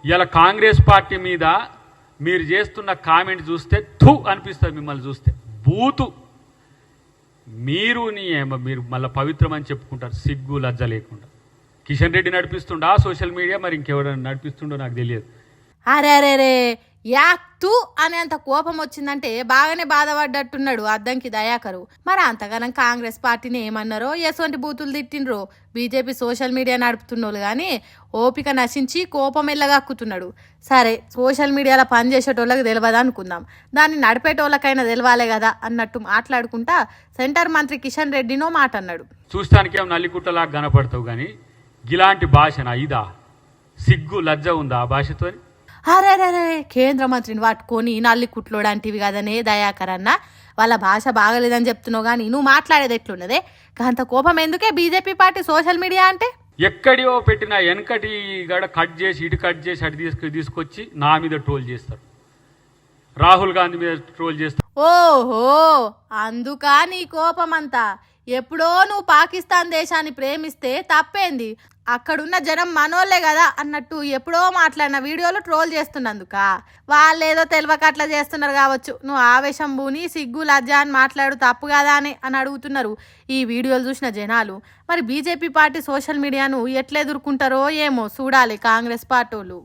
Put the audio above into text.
ఇలా కాంగ్రెస్ పార్టీ మీద మీరు చేస్తున్న కామెంట్ చూస్తే థు అనిపిస్తుంది. మిమ్మల్ని చూస్తే బూతు. మీరు మళ్ళీ పవిత్రం అని చెప్పుకుంటారు సిగ్గు లజ్జ లేకుండా. కిషన్ రెడ్డి నడిపిస్తుండా సోషల్ మీడియా, మరి ఇంకెవరైనా నడిపిస్తుండో నాకు తెలియదు. అరే యాక్తు అనేంత కోపం వచ్చిందంటే బాగానే బాధపడ్డట్టున్నాడు అద్దంకి దయాకరు. మరి అంతగానం కాంగ్రెస్ పార్టీని ఏమన్నారో ఎటువంటి బూతులు తిట్టిండ్రో బీజేపీ సోషల్ మీడియా నడుపుతున్నోళ్ళు కానీ ఓపిక నశించి కోపం ఎల్లగక్కుతున్నాడు. సరే, సోషల్ మీడియాలో పనిచేసేటోళ్ళకి తెలియదు అనుకుందాం, దాన్ని నడిపేటోళ్ళకైనా తెలవాలే కదా అన్నట్టు మాట్లాడుకుంటా సెంటర్ మంత్రి కిషన్ రెడ్డినో మాట అన్నాడు. చూస్తానికి ఏమో నల్లికుట్టలాగా కనపడతావు కానీ ఇలాంటి భాషనా ఇదా? సిగ్గు లజ్జ ఉందా ఆ భాషతో? అరే కేంద్ర మంత్రిని పట్టుకొని నల్లి కుట్లోడంటివి కదనే దయాకర్ అన్న. వాళ్ళ భాష బాగలేదని చెప్తున్నావు కానీ నువ్వు మాట్లాడేది ఎట్లున్నదే? అంత కోపం ఎందుకే బీజేపీ పార్టీ సోషల్ మీడియా అంటే? ఎక్కడియో పెట్టిన వెనకటి గడ కట్ చేసి ఇటు కట్ చేసి అటు తీసుకొచ్చి నా మీద ట్రోల్ చేస్తారు, రాహుల్ గాంధీ మీద ట్రోల్ చేస్తారు. ఓహో, అందుకా నీ కోపం అంతా? ఎప్పుడో నువ్వు పాకిస్తాన్ దేశాన్ని ప్రేమిస్తే తప్పేంది, అక్కడున్న జనం మనోళ్లే కదా అన్నట్టు ఎప్పుడో మాట్లాడిన వీడియోలు ట్రోల్ చేస్తున్నందుక? వాళ్ళేదో తెలియక అట్లా చేస్తున్నారు కావచ్చు. నువ్వు ఆవేశం బూని సిగ్గు లజ్జ అని మాట్లాడు తప్పు కదా అని అడుగుతున్నారు ఈ వీడియోలు చూసిన జనాలు. మరి బీజేపీ పార్టీ సోషల్ మీడియాను ఎట్లా ఎదుర్కొంటారో ఏమో చూడాలి కాంగ్రెస్ పార్టీ వాళ్ళు.